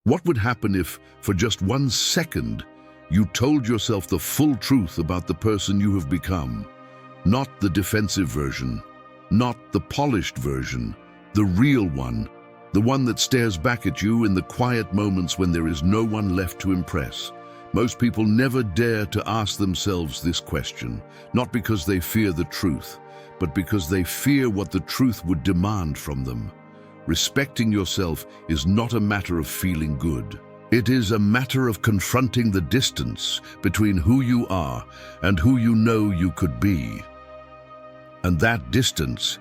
What would happen if, for just 1 second, you told yourself the full truth about the person you have become? Not the defensive version, not the polished version, the real one, the one that stares back at you in the quiet moments when there is no one left to impress. Most people never dare to ask themselves this question, not because they fear the truth, but because they fear what the truth would demand from them. Respecting yourself is not a matter of feeling good. It is a matter of confronting the distance between who you are and who you know you could be. And that distance,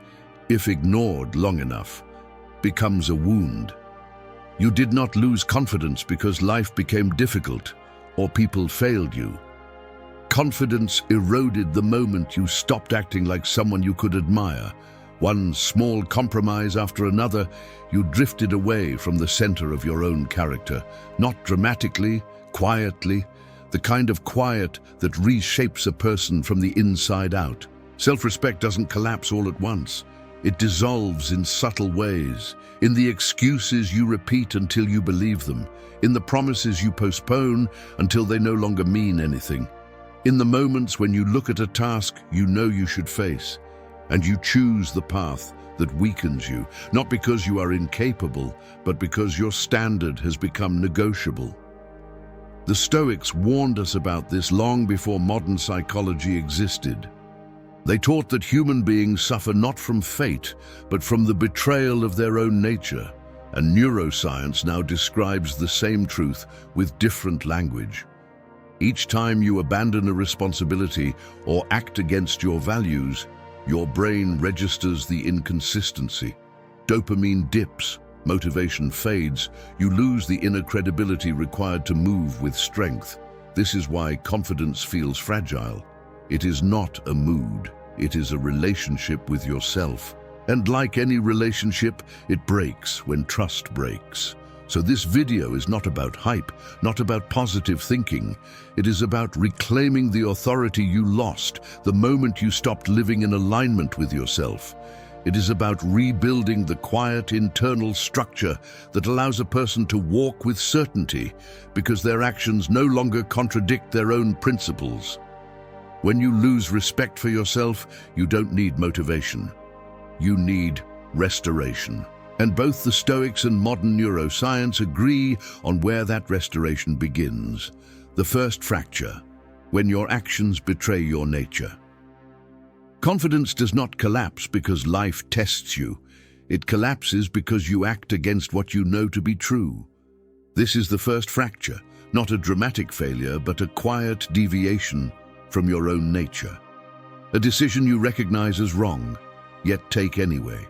if ignored long enough, becomes a wound. You did not lose confidence because life became difficult or people failed you. Confidence eroded the moment you stopped acting like someone you could admire. One small compromise after another, you drifted away from the center of your own character, not dramatically, quietly, the kind of quiet that reshapes a person from the inside out. Self-respect doesn't collapse all at once. It dissolves in subtle ways, in the excuses you repeat until you believe them, in the promises you postpone until they no longer mean anything, in the moments when you look at a task you know you should face, and you choose the path that weakens you, not because you are incapable, but because your standard has become negotiable. The Stoics warned us about this long before modern psychology existed. They taught that human beings suffer not from fate, but from the betrayal of their own nature, and neuroscience now describes the same truth with different language. Each time you abandon a responsibility or act against your values, your brain registers the inconsistency. Dopamine dips, motivation fades, you lose the inner credibility required to move with strength. This is why confidence feels fragile. It is not a mood, it is a relationship with yourself. And like any relationship, it breaks when trust breaks. So this video is not about hype, not about positive thinking. It is about reclaiming the authority you lost the moment you stopped living in alignment with yourself. It is about rebuilding the quiet internal structure that allows a person to walk with certainty because their actions no longer contradict their own principles. When you lose respect for yourself, you don't need motivation. You need restoration. And both the Stoics and modern neuroscience agree on where that restoration begins. The first fracture, when your actions betray your nature. Confidence does not collapse because life tests you. It collapses because you act against what you know to be true. This is the first fracture, not a dramatic failure, but a quiet deviation from your own nature. A decision you recognize as wrong, yet take anyway.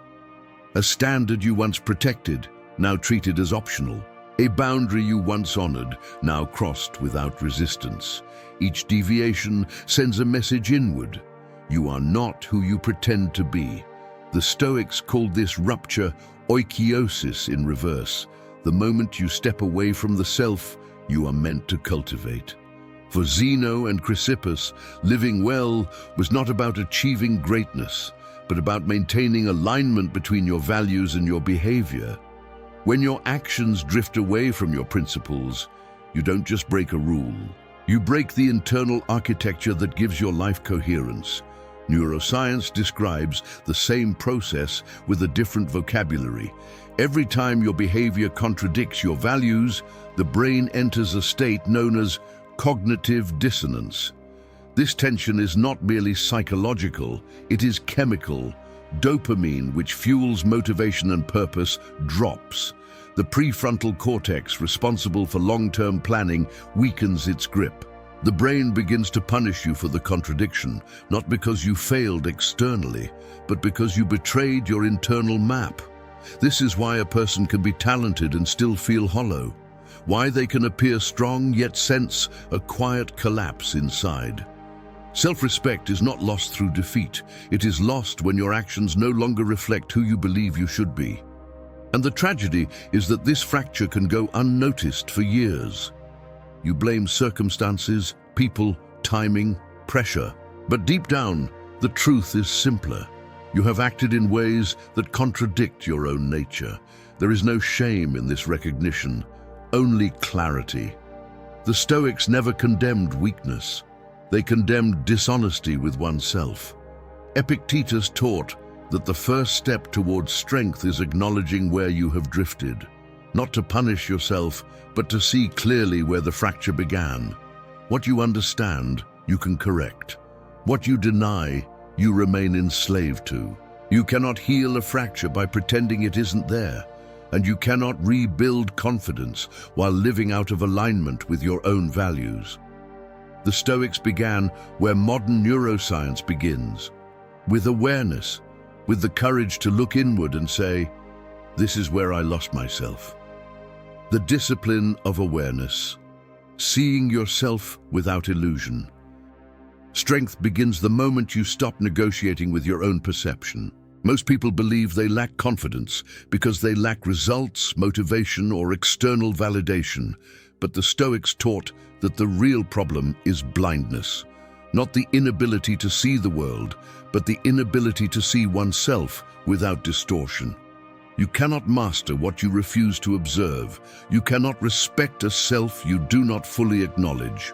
A standard you once protected, now treated as optional. A boundary you once honored, now crossed without resistance. Each deviation sends a message inward. You are not who you pretend to be. The Stoics called this rupture oikiosis in reverse, the moment you step away from the self you are meant to cultivate. For Zeno and Chrysippus, living well was not about achieving greatness, but about maintaining alignment between your values and your behavior. When your actions drift away from your principles, you don't just break a rule. You break the internal architecture that gives your life coherence. Neuroscience describes the same process with a different vocabulary. Every time your behavior contradicts your values, the brain enters a state known as cognitive dissonance. This tension is not merely psychological, it is chemical. Dopamine, which fuels motivation and purpose, drops. The prefrontal cortex, responsible for long-term planning, weakens its grip. The brain begins to punish you for the contradiction, not because you failed externally, but because you betrayed your internal map. This is why a person can be talented and still feel hollow. Why they can appear strong yet sense a quiet collapse inside. Self-respect is not lost through defeat. It is lost when your actions no longer reflect who you believe you should be. And the tragedy is that this fracture can go unnoticed for years. You blame circumstances, people, timing, pressure. But deep down, the truth is simpler. You have acted in ways that contradict your own nature. There is no shame in this recognition, only clarity. The Stoics never condemned weakness. They condemned dishonesty with oneself. Epictetus taught that the first step towards strength is acknowledging where you have drifted, not to punish yourself, but to see clearly where the fracture began. What you understand, you can correct. What you deny, you remain enslaved to. You cannot heal a fracture by pretending it isn't there, and you cannot rebuild confidence while living out of alignment with your own values. The Stoics began where modern neuroscience begins, with awareness, with the courage to look inward and say, "This is where I lost myself." The discipline of awareness, seeing yourself without illusion. Strength begins the moment you stop negotiating with your own perception. Most people believe they lack confidence because they lack results, motivation, or external validation. But the Stoics taught that the real problem is blindness, not the inability to see the world, but the inability to see oneself without distortion. You cannot master what you refuse to observe. You cannot respect a self you do not fully acknowledge.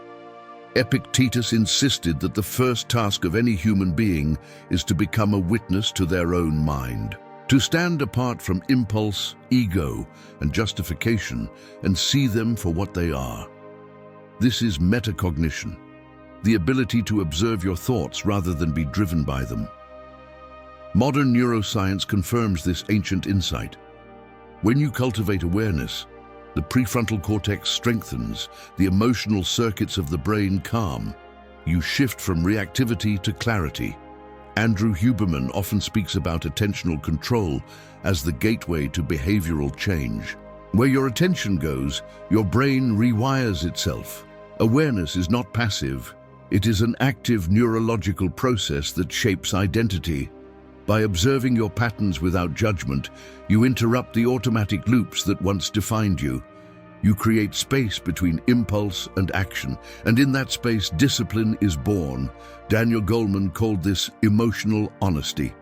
Epictetus insisted that the first task of any human being is to become a witness to their own mind, to stand apart from impulse, ego, and justification and see them for what they are. This is metacognition, the ability to observe your thoughts rather than be driven by them. Modern neuroscience confirms this ancient insight. When you cultivate awareness, the prefrontal cortex strengthens, the emotional circuits of the brain calm. You shift from reactivity to clarity. Andrew Huberman often speaks about attentional control as the gateway to behavioral change. Where your attention goes, your brain rewires itself. Awareness is not passive. It is an active neurological process that shapes identity. By observing your patterns without judgment, you interrupt the automatic loops that once defined you. You create space between impulse and action, and in that space, discipline is born. Daniel Goleman called this emotional honesty,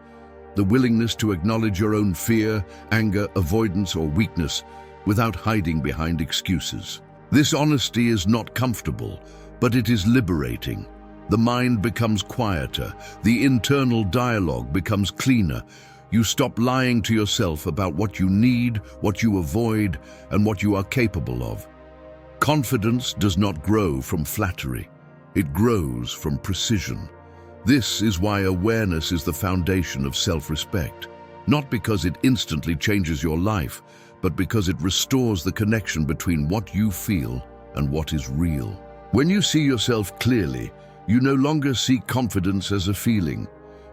the willingness to acknowledge your own fear, anger, avoidance, or weakness without hiding behind excuses. This honesty is not comfortable, but it is liberating. The mind becomes quieter, the internal dialogue becomes cleaner. You stop lying to yourself about what you need, what you avoid, and what you are capable of. Confidence does not grow from flattery. It grows from precision. This is why awareness is the foundation of self-respect. Not because it instantly changes your life, but because it restores the connection between what you feel and what is real. When you see yourself clearly, you no longer seek confidence as a feeling.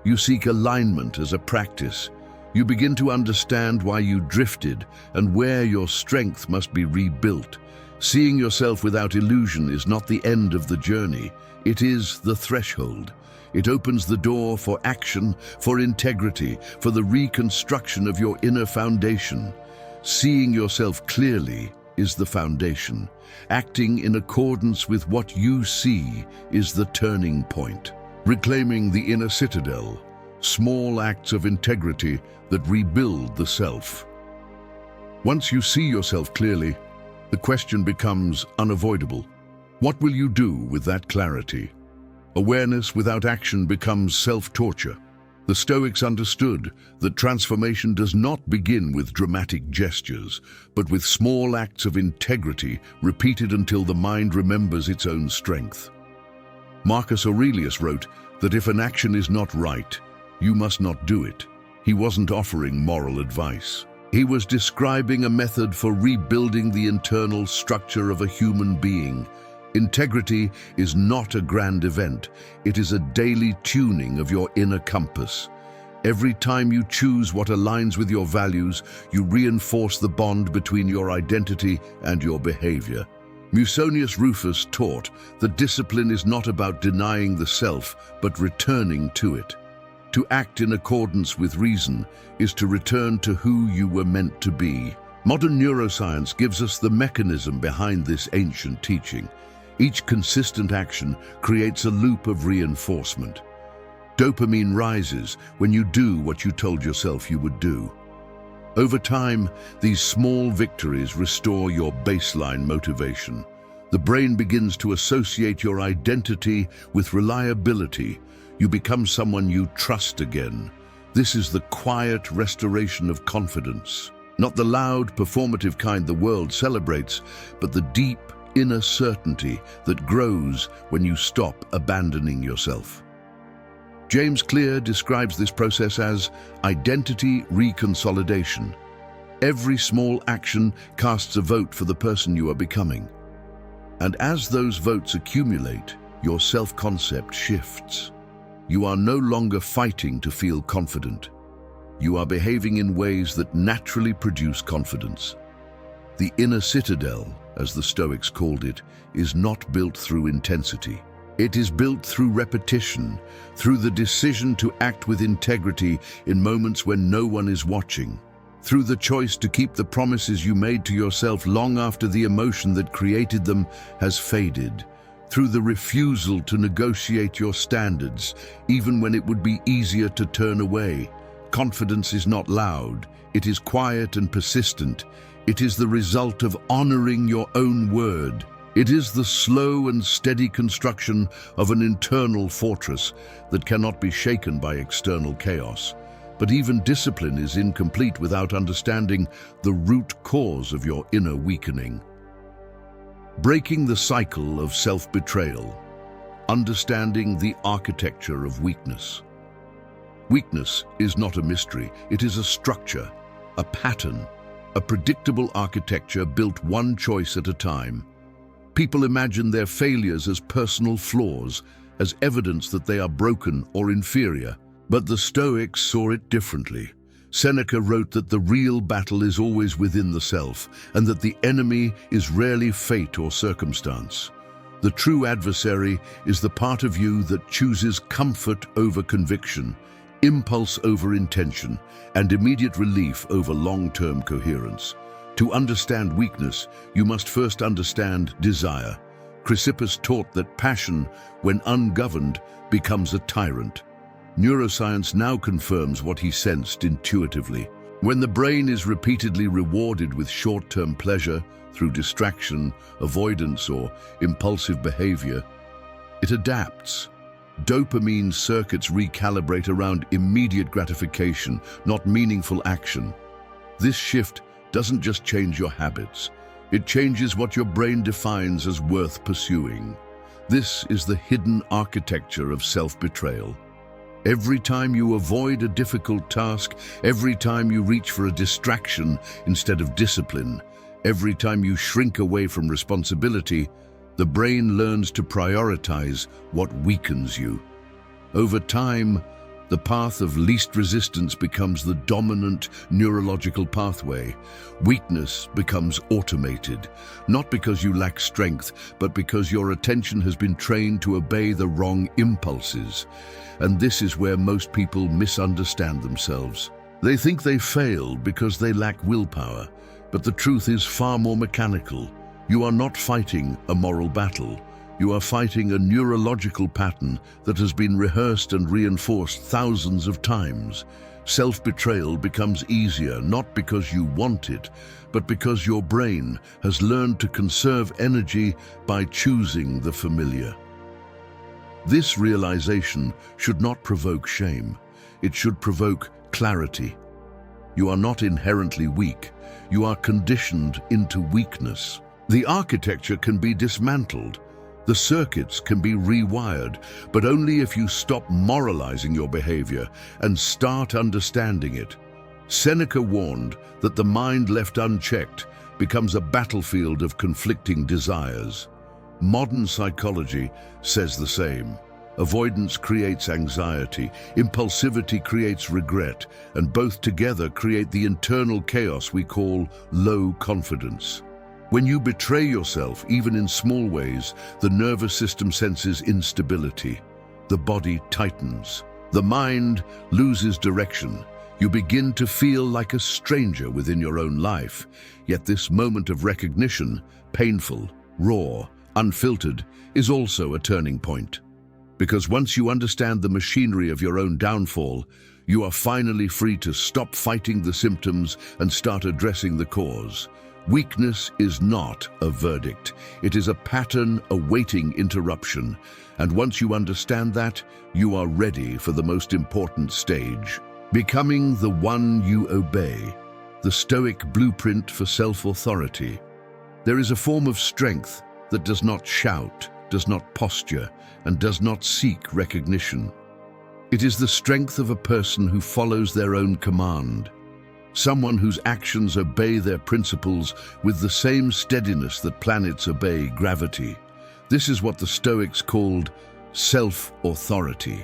You seek alignment as a practice. You begin to understand why you drifted and where your strength must be rebuilt. Seeing yourself without illusion is not the end of the journey. It is the threshold. It opens the door for action, for integrity, for the reconstruction of your inner foundation. Seeing yourself clearly is the foundation. Acting in accordance with what you see is the turning point. Reclaiming the inner citadel, small acts of integrity that rebuild the self. Once you see yourself clearly, the question becomes unavoidable. What will you do with that clarity? Awareness without action becomes self-torture. The Stoics understood that transformation does not begin with dramatic gestures, but with small acts of integrity repeated until the mind remembers its own strength. Marcus Aurelius wrote that if an action is not right, you must not do it. He wasn't offering moral advice. He was describing a method for rebuilding the internal structure of a human being. Integrity is not a grand event. It is a daily tuning of your inner compass. Every time you choose what aligns with your values, you reinforce the bond between your identity and your behavior. Musonius Rufus taught that discipline is not about denying the self, but returning to it. To act in accordance with reason is to return to who you were meant to be. Modern neuroscience gives us the mechanism behind this ancient teaching. Each consistent action creates a loop of reinforcement. Dopamine rises when you do what you told yourself you would do. Over time, these small victories restore your baseline motivation. The brain begins to associate your identity with reliability. You become someone you trust again. This is the quiet restoration of confidence. Not the loud, performative kind the world celebrates, but the deep, inner certainty that grows when you stop abandoning yourself. James Clear describes this process as identity reconsolidation. Every small action casts a vote for the person you are becoming. And as those votes accumulate, your self-concept shifts. You are no longer fighting to feel confident. You are behaving in ways that naturally produce confidence. The inner citadel, as the Stoics called it, is not built through intensity. It is built through repetition, through the decision to act with integrity in moments when no one is watching, through the choice to keep the promises you made to yourself long after the emotion that created them has faded, through the refusal to negotiate your standards, even when it would be easier to turn away. Confidence is not loud, it is quiet and persistent. It is the result of honoring your own word. It is the slow and steady construction of an internal fortress that cannot be shaken by external chaos. But even discipline is incomplete without understanding the root cause of your inner weakening. Breaking the cycle of self-betrayal. Understanding the architecture of weakness. Weakness is not a mystery, it is a structure, a pattern, a predictable architecture built one choice at a time. People imagine their failures as personal flaws, as evidence that they are broken or inferior. But the Stoics saw it differently. Seneca wrote that the real battle is always within the self, and that the enemy is rarely fate or circumstance. The true adversary is the part of you that chooses comfort over conviction, impulse over intention, and immediate relief over long-term coherence. To understand weakness, you must first understand desire. Chrysippus taught that passion, when ungoverned, becomes a tyrant. Neuroscience now confirms what he sensed intuitively. When the brain is repeatedly rewarded with short-term pleasure through distraction, avoidance, or impulsive behavior, it adapts. Dopamine circuits recalibrate around immediate gratification, not meaningful action. This shift doesn't just change your habits, it changes what your brain defines as worth pursuing. This is the hidden architecture of self-betrayal. Every time you avoid a difficult task, every time you reach for a distraction instead of discipline, every time you shrink away from responsibility, the brain learns to prioritize what weakens you. Over time, the path of least resistance becomes the dominant neurological pathway. Weakness becomes automated, not because you lack strength, but because your attention has been trained to obey the wrong impulses. And this is where most people misunderstand themselves. They think they failed because they lack willpower, but the truth is far more mechanical. You are not fighting a moral battle. You are fighting a neurological pattern that has been rehearsed and reinforced thousands of times. Self-betrayal becomes easier not because you want it, but because your brain has learned to conserve energy by choosing the familiar. This realization should not provoke shame. It should provoke clarity. You are not inherently weak. You are conditioned into weakness. The architecture can be dismantled. The circuits can be rewired, but only if you stop moralizing your behavior and start understanding it. Seneca warned that the mind left unchecked becomes a battlefield of conflicting desires. Modern psychology says the same. Avoidance creates anxiety, impulsivity creates regret, and both together create the internal chaos we call low confidence. When you betray yourself, even in small ways, the nervous system senses instability. The body tightens. The mind loses direction. You begin to feel like a stranger within your own life. Yet this moment of recognition, painful, raw, unfiltered, is also a turning point. Because once you understand the machinery of your own downfall, you are finally free to stop fighting the symptoms and start addressing the cause. Weakness is not a verdict. It is a pattern awaiting interruption. And once you understand that, you are ready for the most important stage. Becoming the one you obey. The Stoic blueprint for self-authority. There is a form of strength that does not shout, does not posture, and does not seek recognition. It is the strength of a person who follows their own command. Someone whose actions obey their principles with the same steadiness that planets obey gravity. This is what the Stoics called self-authority.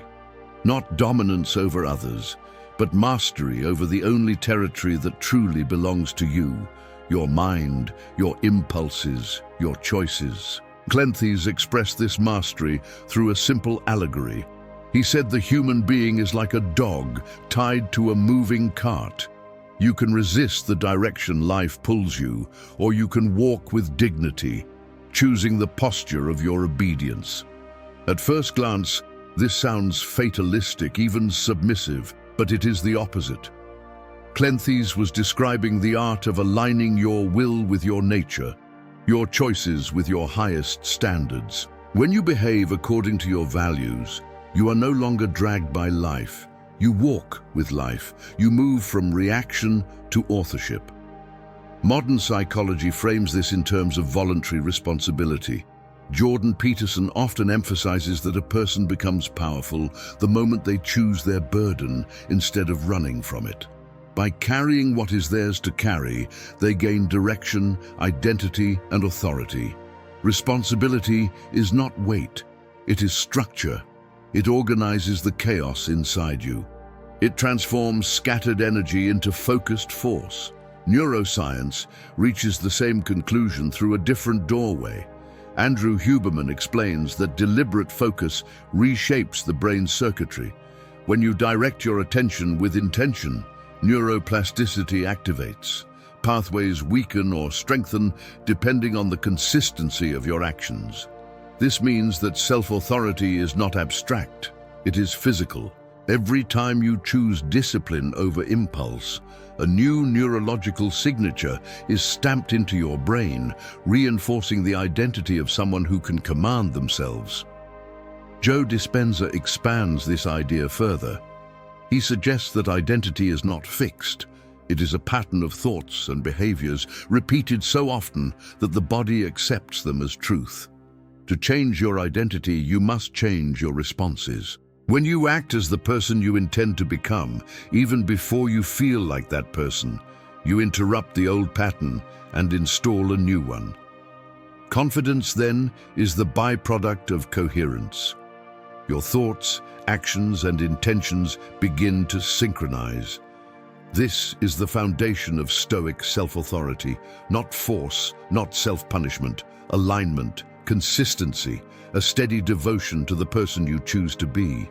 Not dominance over others, but mastery over the only territory that truly belongs to you, your mind, your impulses, your choices. Cleanthes expressed this mastery through a simple allegory. He said the human being is like a dog tied to a moving cart. You can resist the direction life pulls you, or you can walk with dignity, choosing the posture of your obedience. At first glance, this sounds fatalistic, even submissive, but it is the opposite. Cleanthes was describing the art of aligning your will with your nature, your choices with your highest standards. When you behave according to your values, you are no longer dragged by life. You walk with life. You move from reaction to authorship. Modern psychology frames this in terms of voluntary responsibility. Jordan Peterson often emphasizes that a person becomes powerful the moment they choose their burden instead of running from it. By carrying what is theirs to carry, they gain direction, identity, and authority. Responsibility is not weight, it is structure. It organizes the chaos inside you. It transforms scattered energy into focused force. Neuroscience reaches the same conclusion through a different doorway. Andrew Huberman explains that deliberate focus reshapes the brain's circuitry. When you direct your attention with intention, neuroplasticity activates. Pathways weaken or strengthen depending on the consistency of your actions. This means that self-authority is not abstract, it is physical. Every time you choose discipline over impulse, a new neurological signature is stamped into your brain, reinforcing the identity of someone who can command themselves. Joe Dispenza expands this idea further. He suggests that identity is not fixed. It is a pattern of thoughts and behaviors repeated so often that the body accepts them as truth. To change your identity, you must change your responses. When you act as the person you intend to become, even before you feel like that person, you interrupt the old pattern and install a new one. Confidence, then, is the byproduct of coherence. Your thoughts, actions, and intentions begin to synchronize. This is the foundation of Stoic self-authority, not force, not self-punishment, alignment, consistency, a steady devotion to the person you choose to be.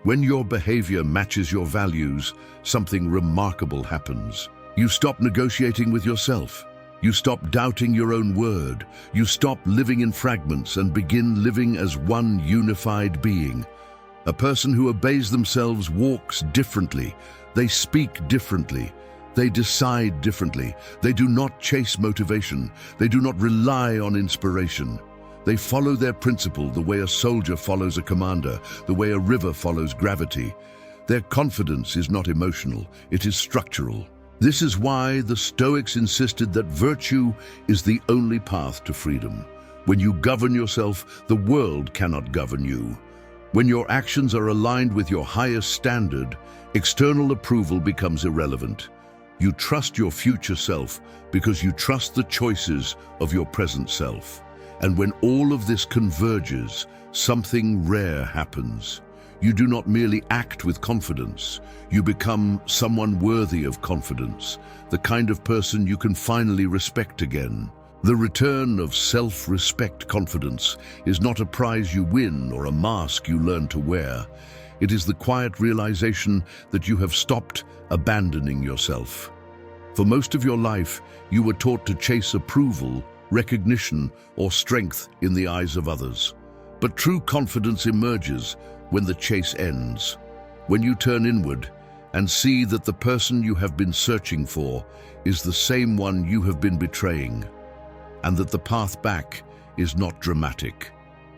When your behavior matches your values, something remarkable happens. You stop negotiating with yourself. You stop doubting your own word. You stop living in fragments and begin living as one unified being. A person who obeys themselves walks differently. They speak differently. They decide differently. They do not chase motivation. They do not rely on inspiration. They follow their principle the way a soldier follows a commander, the way a river follows gravity. Their confidence is not emotional, it is structural. This is why the Stoics insisted that virtue is the only path to freedom. When you govern yourself, the world cannot govern you. When your actions are aligned with your highest standard, external approval becomes irrelevant. You trust your future self because you trust the choices of your present self. And when all of this converges, something rare happens. You do not merely act with confidence. You become someone worthy of confidence, the kind of person you can finally respect again. The return of self-respect confidence is not a prize you win or a mask you learn to wear. It is the quiet realization that you have stopped abandoning yourself. For most of your life, you were taught to chase approval, recognition, or strength in the eyes of others. But true confidence emerges when the chase ends, when you turn inward and see that the person you have been searching for is the same one you have been betraying, and that the path back is not dramatic.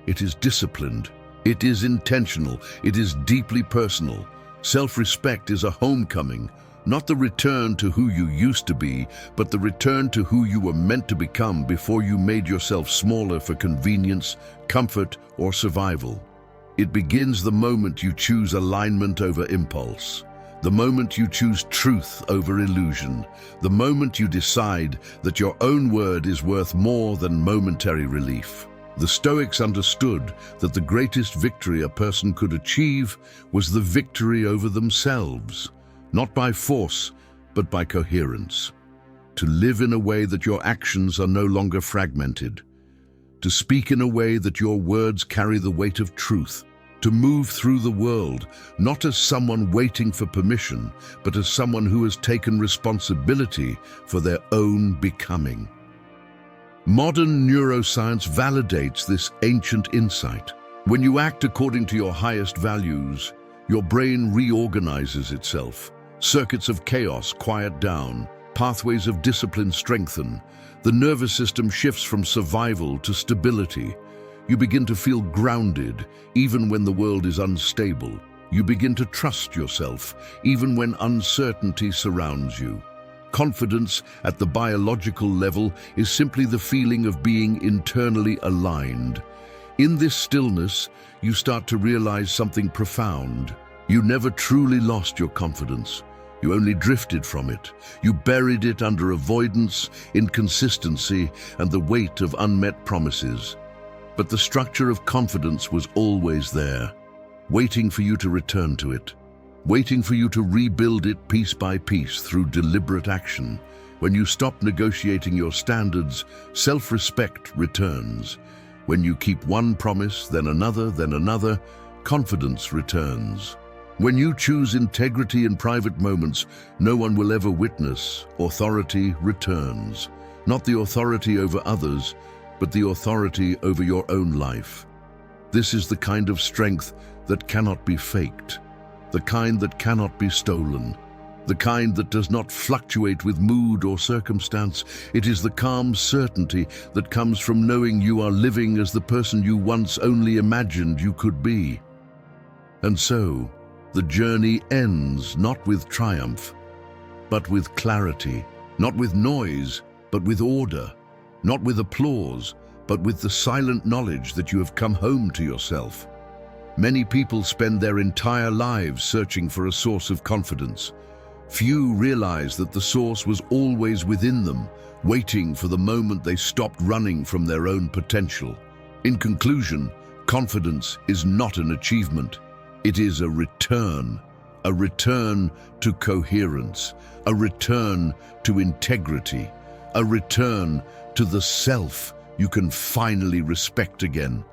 It is disciplined, it is intentional, it is deeply personal. Self-respect is a homecoming, not the return to who you used to be, but the return to who you were meant to become before you made yourself smaller for convenience, comfort, or survival. It begins the moment you choose alignment over impulse, the moment you choose truth over illusion, the moment you decide that your own word is worth more than momentary relief. The Stoics understood that the greatest victory a person could achieve was the victory over themselves, not by force, but by coherence. To live in a way that your actions are no longer fragmented. To speak in a way that your words carry the weight of truth. To move through the world, not as someone waiting for permission, but as someone who has taken responsibility for their own becoming. Modern neuroscience validates this ancient insight. When you act according to your highest values, your brain reorganizes itself. Circuits of chaos quiet down, pathways of discipline strengthen. The nervous system shifts from survival to stability. You begin to feel grounded, even when the world is unstable. You begin to trust yourself, even when uncertainty surrounds you. Confidence at the biological level is simply the feeling of being internally aligned. In this stillness, you start to realize something profound. You never truly lost your confidence. You only drifted from it. You buried it under avoidance, inconsistency, and the weight of unmet promises. But the structure of confidence was always there, waiting for you to return to it, waiting for you to rebuild it piece by piece through deliberate action. When you stop negotiating your standards, self-respect returns. When you keep one promise, then another, confidence returns. When you choose integrity in private moments no one will ever witness, authority returns. Not the authority over others, but the authority over your own life. This is the kind of strength that cannot be faked, the kind that cannot be stolen, the kind that does not fluctuate with mood or circumstance. It is the calm certainty that comes from knowing you are living as the person you once only imagined you could be. And so, the journey ends not with triumph, but with clarity, not with noise, but with order, not with applause, but with the silent knowledge that you have come home to yourself. Many people spend their entire lives searching for a source of confidence. Few realize that the source was always within them, waiting for the moment they stopped running from their own potential. In conclusion, confidence is not an achievement. It is a return to coherence, a return to integrity, a return to the self you can finally respect again.